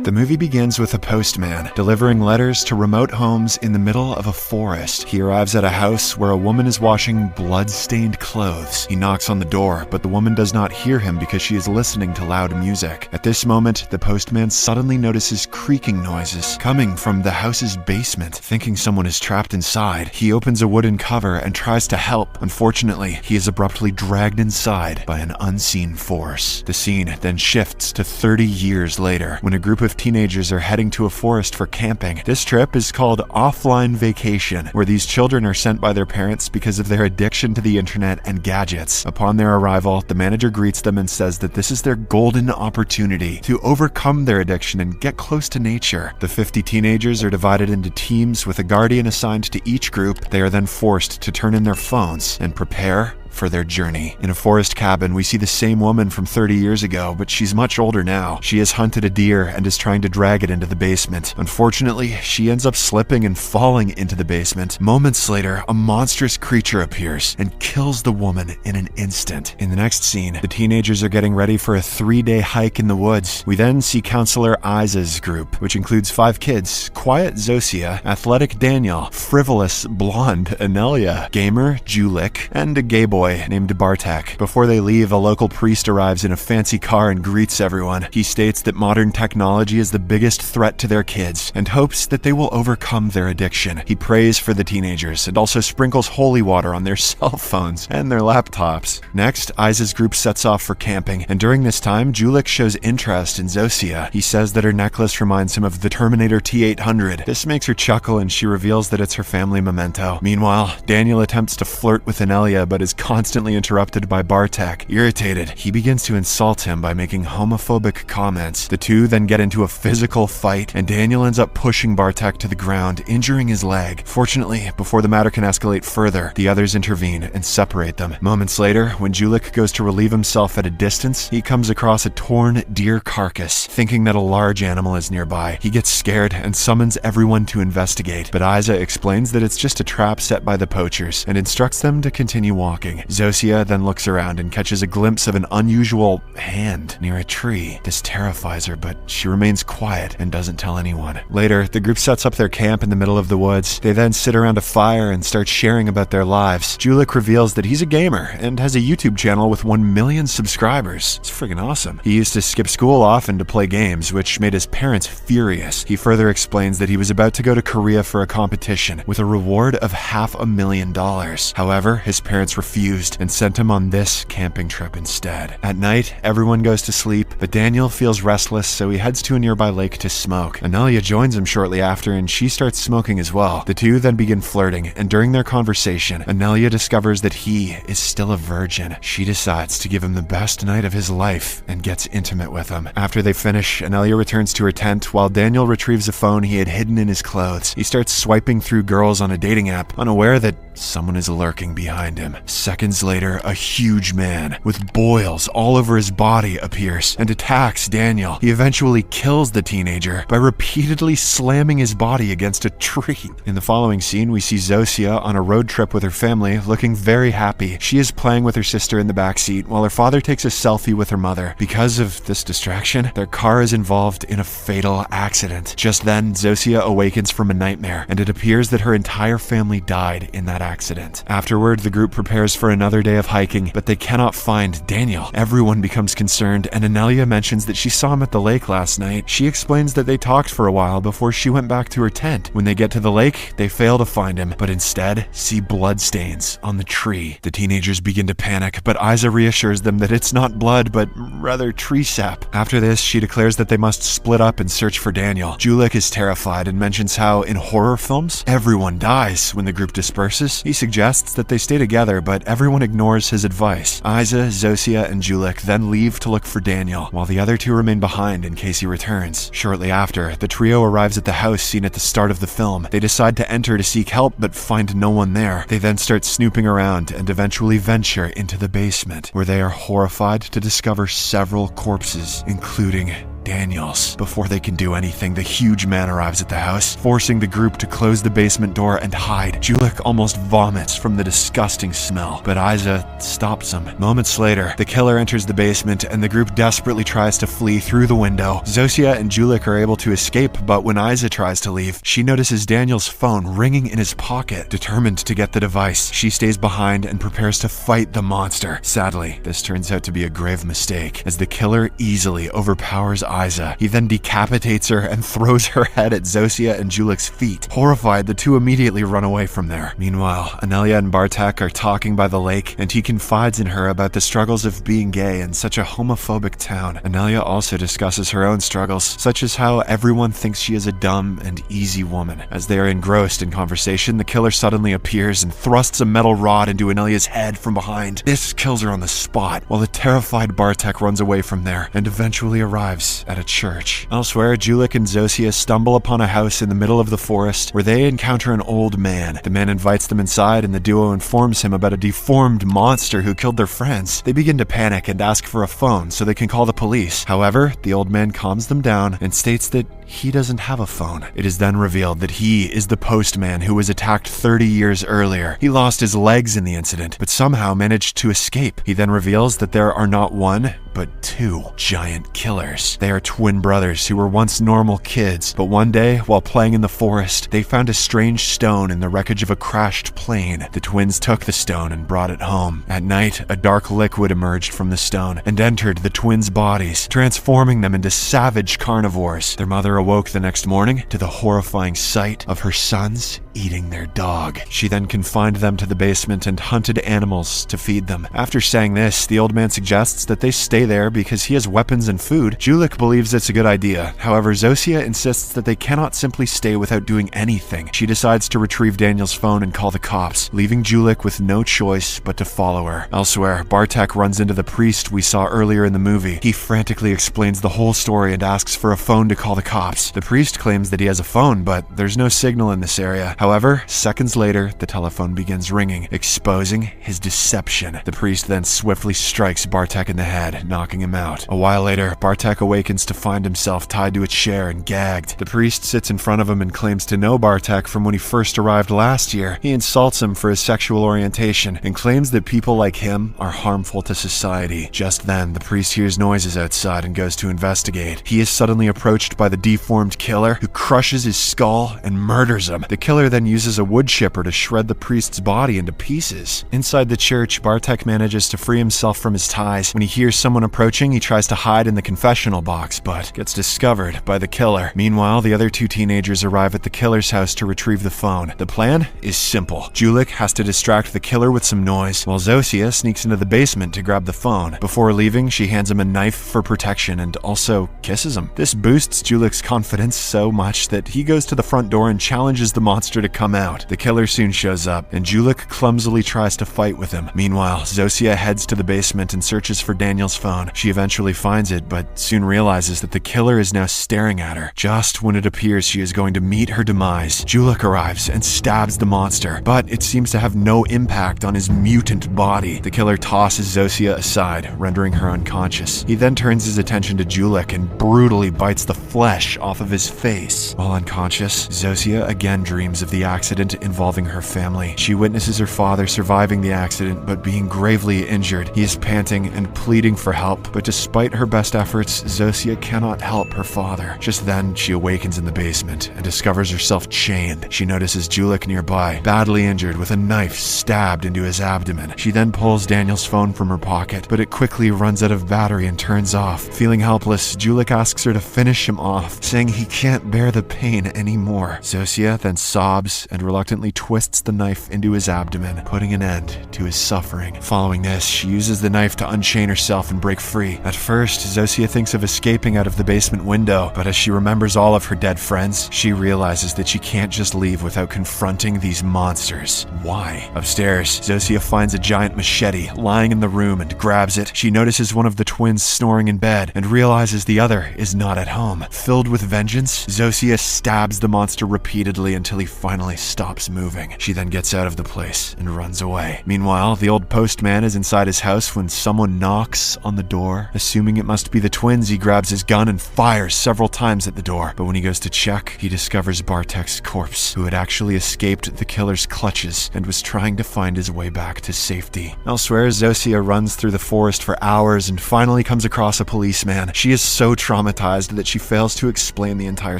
The movie begins with a postman delivering letters to remote homes in the middle of a forest. He arrives at a house where a woman is washing blood-stained clothes. He knocks on the door, but the woman does not hear him because she is listening to loud music. At this moment, the postman suddenly notices creaking noises coming from the house's basement. Thinking someone is trapped inside, he opens a wooden cover and tries to help. Unfortunately, he is abruptly dragged inside by an unseen force. The scene then shifts to 30 years later, when a group of teenagers are heading to a forest for camping. This trip is called Offline Vacation, where these children are sent by their parents because of their addiction to the internet and gadgets. Upon their arrival, the manager greets them and says that this is their golden opportunity to overcome their addiction and get close to nature. The 50 teenagers are divided into teams with a guardian assigned to each group. They are then forced to turn in their phones and prepare for their journey. In a forest cabin, we see the same woman from 30 years ago, but she's much older now. She has hunted a deer and is trying to drag it into the basement. Unfortunately, she ends up slipping and falling into the basement. Moments later, a monstrous creature appears and kills the woman in an instant. In the next scene, the teenagers are getting ready for a 3-day hike in the woods. We then see Counselor Isa's group, which includes 5 kids: quiet Zosia, athletic Daniel, frivolous blonde Anelia, gamer Julik, and a gay boy named Bartek. Before they leave, a local priest arrives in a fancy car and greets everyone. He states that modern technology is the biggest threat to their kids and hopes that they will overcome their addiction. He prays for the teenagers and also sprinkles holy water on their cell phones and their laptops. Next, Isa's group sets off for camping, and during this time, Julik shows interest in Zosia. He says that her necklace reminds him of the Terminator T-800. This makes her chuckle and she reveals that it's her family memento. Meanwhile, Daniel attempts to flirt with Anelia but is constantly interrupted by Bartek. Irritated, he begins to insult him by making homophobic comments. The two then get into a physical fight, and Daniel ends up pushing Bartek to the ground, injuring his leg. Fortunately, before the matter can escalate further, the others intervene and separate them. Moments later, when Julik goes to relieve himself at a distance, he comes across a torn deer carcass. Thinking that a large animal is nearby, he gets scared and summons everyone to investigate, but Isa explains that it's just a trap set by the poachers and instructs them to continue walking. Zosia then looks around and catches a glimpse of an unusual hand near a tree. This terrifies her, but she remains quiet and doesn't tell anyone. Later, the group sets up their camp in the middle of the woods. They then sit around a fire and start sharing about their lives. Julik reveals that he's a gamer and has a YouTube channel with 1 million subscribers. It's freaking awesome. He used to skip school often to play games, which made his parents furious. He further explains that he was about to go to Korea for a competition with a reward of $500,000. However, his parents refused and sent him on this camping trip instead. At night, everyone goes to sleep, but Daniel feels restless, so he heads to a nearby lake to smoke. Anelia joins him shortly after, and she starts smoking as well. The two then begin flirting, and during their conversation, Anelia discovers that he is still a virgin. She decides to give him the best night of his life and gets intimate with him. After they finish, Anelia returns to her tent while Daniel retrieves a phone he had hidden in his clothes. He starts swiping through girls on a dating app, unaware that someone is lurking behind him. Seconds later, a huge man with boils all over his body appears and attacks Daniel. He eventually kills the teenager by repeatedly slamming his body against a tree. In the following scene, we see Zosia on a road trip with her family, looking very happy. She is playing with her sister in the backseat while her father takes a selfie with her mother. Because of this distraction, their car is involved in a fatal accident. Just then, Zosia awakens from a nightmare, and it appears that her entire family died in that accident. Afterward, the group prepares for another day of hiking, but they cannot find Daniel. Everyone becomes concerned, and Anelia mentions that she saw him at the lake last night. She explains that they talked for a while before she went back to her tent. When they get to the lake, they fail to find him, but instead see bloodstains on the tree. The teenagers begin to panic, but Isa reassures them that it's not blood, but rather tree sap. After this, she declares that they must split up and search for Daniel. Julik is terrified and mentions how, in horror films, everyone dies when the group disperses. He suggests that they stay together, but everyone ignores his advice. Isa, Zosia, and Julik then leave to look for Daniel, while the other two remain behind in case he returns. Shortly after, the trio arrives at the house seen at the start of the film. They decide to enter to seek help, but find no one there. They then start snooping around and eventually venture into the basement, where they are horrified to discover several corpses, including Daniels. Before they can do anything, the huge man arrives at the house, forcing the group to close the basement door and hide. Julik almost vomits from the disgusting smell, but Isa stops him. Moments later, the killer enters the basement and the group desperately tries to flee through the window. Zosia and Julik are able to escape, but when Isa tries to leave, she notices Daniel's phone ringing in his pocket. Determined to get the device, she stays behind and prepares to fight the monster. Sadly, this turns out to be a grave mistake, as the killer easily overpowers Isa. He then decapitates her and throws her head at Zosia and Julik's feet. Horrified, the two immediately run away from there. Meanwhile, Anelia and Bartek are talking by the lake, and he confides in her about the struggles of being gay in such a homophobic town. Anelia also discusses her own struggles, such as how everyone thinks she is a dumb and easy woman. As they are engrossed in conversation, the killer suddenly appears and thrusts a metal rod into Anelia's head from behind. This kills her on the spot, while the terrified Bartek runs away from there and eventually arrives at a church. Elsewhere, Julik and Zosia stumble upon a house in the middle of the forest where they encounter an old man. The man invites them inside and the duo informs him about a deformed monster who killed their friends. They begin to panic and ask for a phone so they can call the police. However, the old man calms them down and states that he doesn't have a phone. It is then revealed that he is the postman who was attacked 30 years earlier. He lost his legs in the incident, but somehow managed to escape. He then reveals that there are not one, but two giant killers. They are twin brothers who were once normal kids, but one day, while playing in the forest, they found a strange stone in the wreckage of a crashed plane. The twins took the stone and brought it home. At night, a dark liquid emerged from the stone and entered the twins' bodies, transforming them into savage carnivores. Their mother awoke the next morning to the horrifying sight of her sons eating their dog. She then confined them to the basement and hunted animals to feed them. After saying this, the old man suggests that they stay there because he has weapons and food. Julik believes it's a good idea. However, Zosia insists that they cannot simply stay without doing anything. She decides to retrieve Daniel's phone and call the cops, leaving Julik with no choice but to follow her. Elsewhere, Bartek runs into the priest we saw earlier in the movie. He frantically explains the whole story and asks for a phone to call the cops. The priest claims that he has a phone, but there's no signal in this area. However, seconds later, the telephone begins ringing, exposing his deception. The priest then swiftly strikes Bartek in the head, knocking him out. A while later, Bartek awakens to find himself tied to a chair and gagged. The priest sits in front of him and claims to know Bartek from when he first arrived last year. He insults him for his sexual orientation and claims that people like him are harmful to society. Just then, the priest hears noises outside and goes to investigate. He is suddenly approached by the deformed killer, who crushes his skull and murders him. The killer then uses a wood chipper to shred the priest's body into pieces. Inside the church, Bartek manages to free himself from his ties. When he hears someone approaching, he tries to hide in the confessional box, but gets discovered by the killer. Meanwhile, the other two teenagers arrive at the killer's house to retrieve the phone. The plan is simple. Julik has to distract the killer with some noise, while Zosia sneaks into the basement to grab the phone. Before leaving, she hands him a knife for protection and also kisses him. This boosts Julik's confidence so much that he goes to the front door and challenges the monster to come out. The killer soon shows up, and Julik clumsily tries to fight with him. Meanwhile, Zosia heads to the basement and searches for Daniel's phone. She eventually finds it, but soon realizes that the killer is now staring at her. Just when it appears she is going to meet her demise, Julik arrives and stabs the monster, but it seems to have no impact on his mutant body. The killer tosses Zosia aside, rendering her unconscious. He then turns his attention to Julik and brutally bites the flesh off of his face. While unconscious, Zosia again dreams of the accident involving her family. She witnesses her father surviving the accident but being gravely injured. He is panting and pleading for help, but despite her best efforts, Zosia cannot help her father. Just then, she awakens in the basement and discovers herself chained. She notices Julik nearby, badly injured with a knife stabbed into his abdomen. She then pulls Daniel's phone from her pocket, but it quickly runs out of battery and turns off. Feeling helpless, Julik asks her to finish him off, saying he can't bear the pain anymore. Zosia then sobs and reluctantly twists the knife into his abdomen, putting an end to his suffering. Following this, she uses the knife to unchain herself and break free. At first, Zosia thinks of escaping out of the basement window, but as she remembers all of her dead friends, she realizes that she can't just leave without confronting these monsters. Why? Upstairs, Zosia finds a giant machete lying in the room and grabs it. She notices one of the twins snoring in bed and realizes the other is not at home. Filled with vengeance, Zosia stabs the monster repeatedly until he finally stops moving. She then gets out of the place and runs away. Meanwhile, the old postman is inside his house when someone knocks on the door. Assuming it must be the twins, he grabs his gun and fires several times at the door. But when he goes to check, he discovers Bartek's corpse, who had actually escaped the killer's clutches and was trying to find his way back to safety. Elsewhere, Zosia runs through the forest for hours and finally comes across a policeman. She is so traumatized that she fails to explain the entire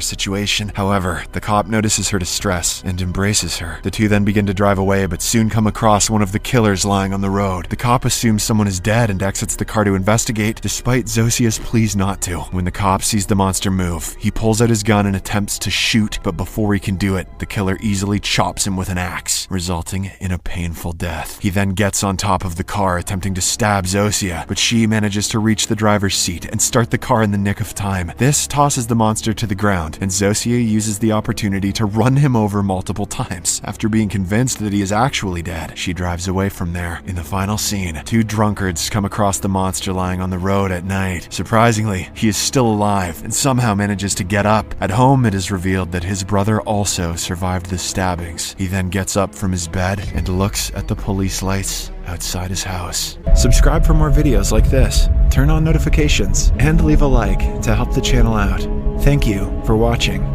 situation. However, the cop notices her distress and embraces her. The two then begin to drive away, but soon come across one of the killers lying on the road. The cop assumes someone is dead and exits the car to investigate, despite Zosia's pleas not to. When the cop sees the monster move, he pulls out his gun and attempts to shoot, but before he can do it, the killer easily chops him with an axe, resulting in a painful death. He then gets on top of the car, attempting to stab Zosia, but she manages to reach the driver's seat and start the car in the nick of time. This tosses the monster to the ground, and Zosia uses the opportunity to run him over multiple times. After being convinced that he is actually dead, she drives away from there. In the final scene, two drunkards come across the monster lying on the road at night. Surprisingly, he is still alive and somehow manages to get up. At home, it is revealed that his brother also survived the stabbings. He then gets up from his bed and looks at the police lights outside his house. Subscribe for more videos like this, turn on notifications, and leave a like to help the channel out. Thank you for watching.